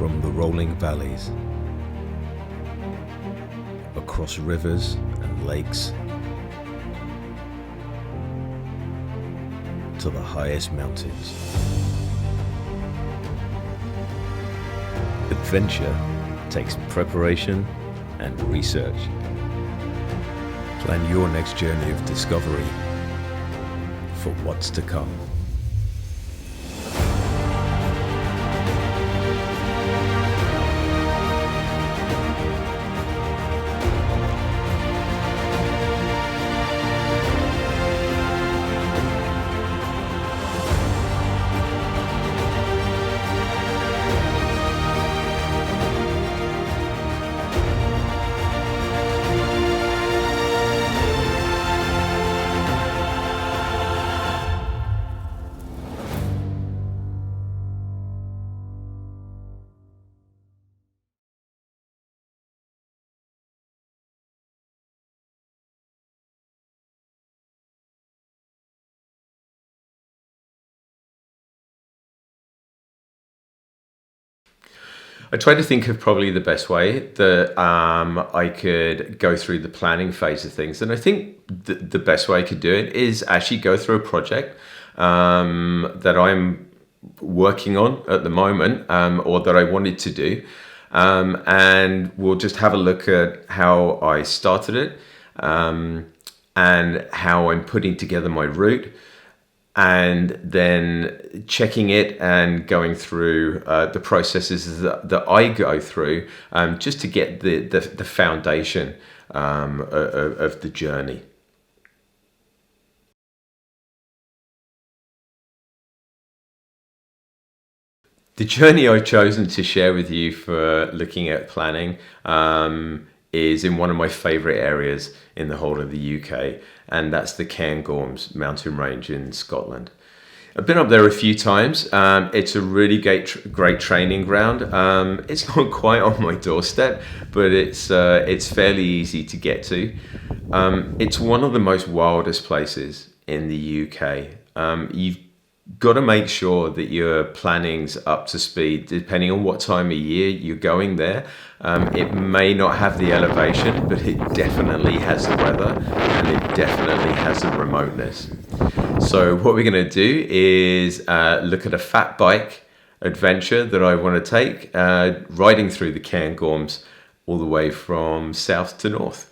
From the rolling valleys, across rivers and lakes, to the highest mountains. Adventure takes preparation and research. Plan your next journey of discovery for what's to come. I try to think of probably the best way that I could go through the planning phase of things. And I think the best way I could do it is actually go through a project that I'm working on at the moment, or that I wanted to do. And we'll just have a look at how I started it, and how I'm putting together my route, and then checking it and going through the processes that I go through, just to get the foundation of the journey. The journey I've chosen to share with you for looking at planning is in one of my favourite areas in the whole of the UK, and that's the Cairngorms mountain range in Scotland. I've been up there a few times. It's a really great training ground. It's not quite on my doorstep, but it's fairly easy to get to. It's one of the most wildest places in the UK. You've got to make sure that your planning's up to speed, depending on what time of year you're going there. It may not have the elevation, but it definitely has the weather, and it definitely has the remoteness. So what we're going to do is look at a fat bike adventure that I want to take, riding through the Cairngorms all the way from south to north.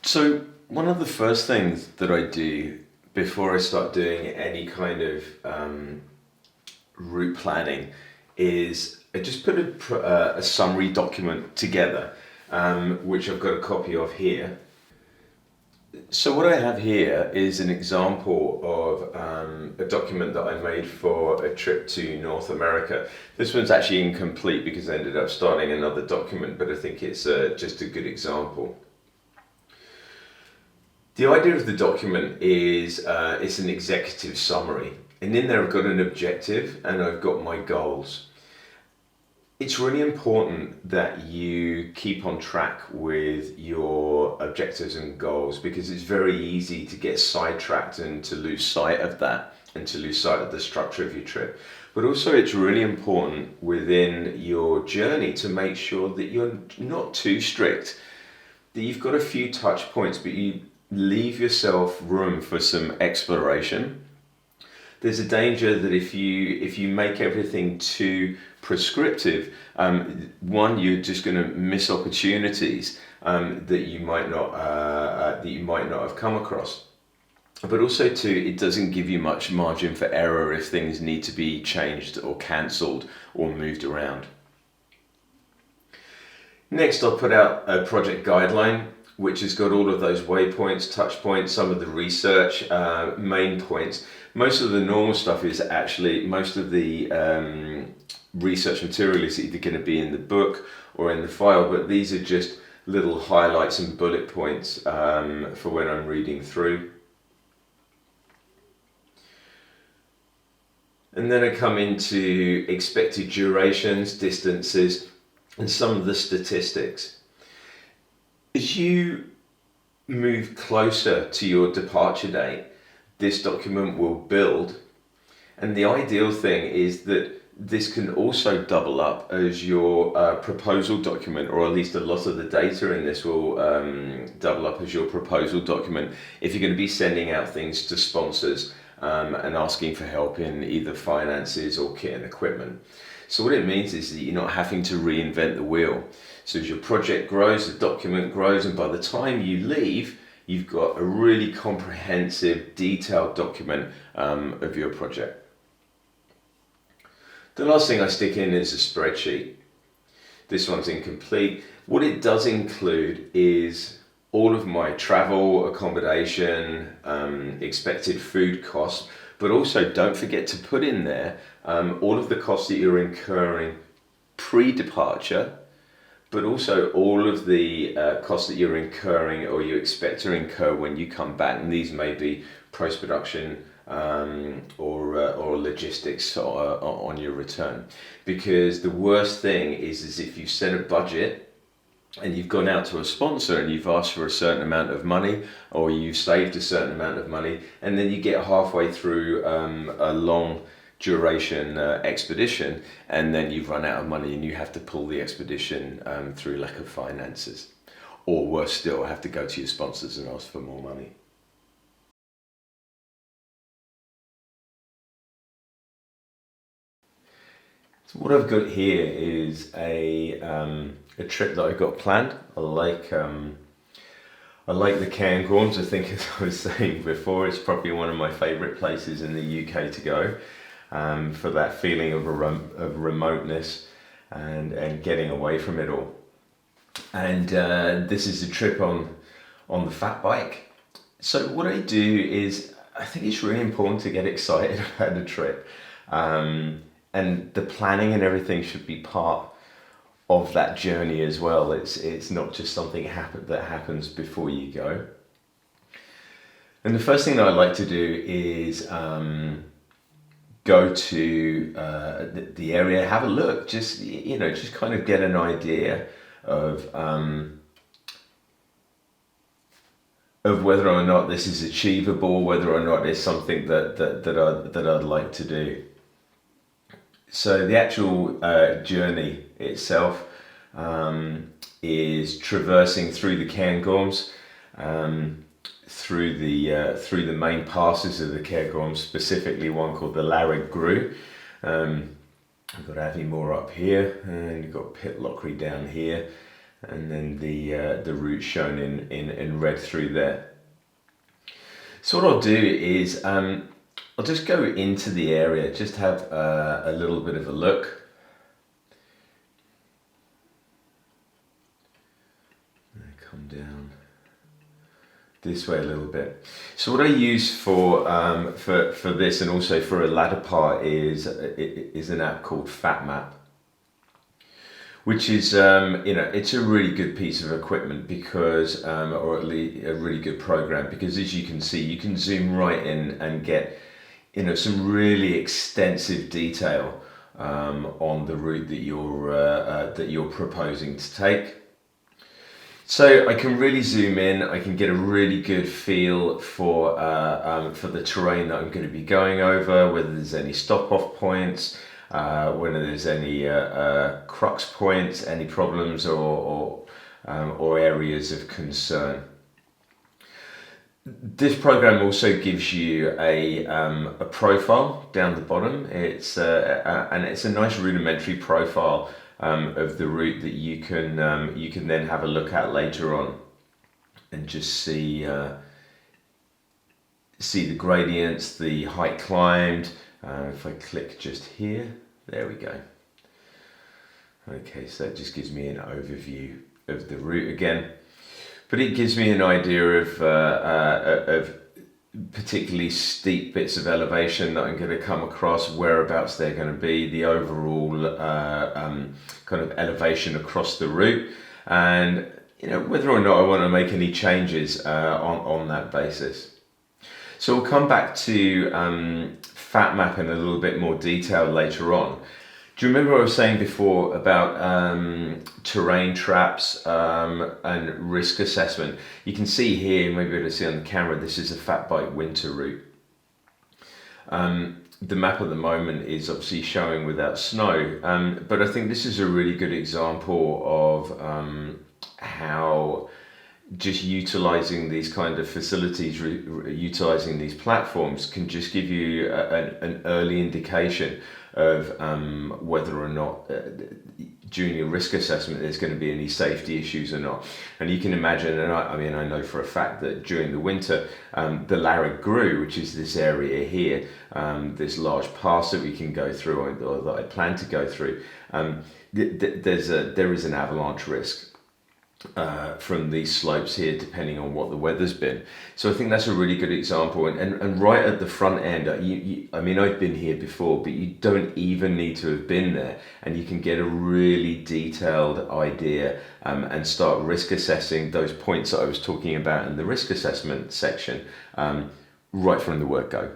So one of the first things that I do before I start doing any kind of route planning is I just put a summary document together, which I've got a copy of here. So what I have here is an example of a document that I made for a trip to North America. This one's actually incomplete because I ended up starting another document, but I think it's just a good example. The idea of the document is it's an executive summary, and in there I've got an objective and I've got my goals. It's really important that you keep on track with your objectives and goals, because it's very easy to get sidetracked and to lose sight of that, and to lose sight of the structure of your trip. But also it's really important within your journey to make sure that you're not too strict, that you've got a few touch points, but you leave yourself room for some exploration. There's a danger that if you make everything too prescriptive, one, you're just going to miss opportunities that you might not have come across. But also two, it doesn't give you much margin for error if things need to be changed or cancelled or moved around. Next, I'll put out a project guideline, which has got all of those waypoints, touch points, some of the research, main points. Most of the normal stuff is actually, most of the research material is either going to be in the book or in the file, but these are just little highlights and bullet points for when I'm reading through. And then I come into expected durations, distances, and some of the statistics. As you move closer to your departure date, this document will build. And the ideal thing is that this can also double up as your proposal document, or at least a lot of the data in this will double up as your proposal document if you're going to be sending out things to sponsors and asking for help in either finances or kit and equipment. So what it means is that you're not having to reinvent the wheel. So as your project grows, the document grows, and by the time you leave, you've got a really comprehensive, detailed document of your project. The last thing I stick in is a spreadsheet. This one's incomplete. What it does include is all of my travel, accommodation, expected food costs, but also don't forget to put in there all of the costs that you're incurring pre-departure, but also all of the costs that you're incurring or you expect to incur when you come back. And these may be post-production or logistics on your return. Because the worst thing is if you set a budget and you've gone out to a sponsor and you've asked for a certain amount of money, or you've saved a certain amount of money, and then you get halfway through a long duration expedition, and then you've run out of money and you have to pull the expedition through lack of finances, or worse still, have to go to your sponsors and ask for more money. So what I've got here is a trip that I've got planned. I like the cairngorms. I think, as I was saying before, it's probably one of my favourite places in the UK to go for that feeling of remoteness and getting away from it all. And this is a trip on the fat bike. So what I do is, I think it's really important to get excited about a trip. And the planning and everything should be part of that journey as well. It's not just something that happens before you go. And the first thing that I like to do is go to the area, have a look, just kind of get an idea of whether or not this is achievable, whether or not it's something that I'd like to do. So the actual journey itself is traversing through the cairngorms, through the main passes of the cairngorms, specifically one called the Larrig Gru. I've got Aviemore up here, and you've got Pitlochry down here, and then the route shown in red through there. So what I'll do is I'll just go into the area, just have a little bit of a look. Come down this way a little bit. So what I use for this, and also for a ladder part, is an app called FatMap, which is it's a really good piece of equipment because, or at least a really good program, because as you can see, you can zoom right in and get some really extensive detail on the route that you're proposing to take. So I can really zoom in. I can get a really good feel for the terrain that I'm going to be going over, whether there's any stop-off points, whether there's any crux points, any problems or areas of concern. This program also gives you a profile down the bottom. It's a nice rudimentary profile of the route that you can then have a look at later on, and just see the gradients, the height climbed. If I click just here, there we go. Okay, so that just gives me an overview of the route again. But it gives me an idea of particularly steep bits of elevation that I'm going to come across, whereabouts they're going to be, the overall kind of elevation across the route, and whether or not I want to make any changes on that basis. So we'll come back to fat map in a little bit more detail later on. Do you remember what I was saying before about terrain traps and risk assessment? You can see here, maybe you'll see on the camera, this is a fat bike winter route. The map at the moment is obviously showing without snow, but I think this is a really good example of how just utilizing these kind of facilities, utilizing these platforms can just give you an early indication of whether or not during your risk assessment there's going to be any safety issues or not. And you can imagine, and I mean, I know for a fact that during the winter, the Larrag Grew, which is this area here, this large pass that we can go through, or that I plan to go through, there is an avalanche risk from these slopes here, depending on what the weather's been. So I think that's a really good example. And right at the front end, I mean, I've been here before, but you don't even need to have been there, and you can get a really detailed idea and start risk assessing those points that I was talking about in the risk assessment section right from the word go.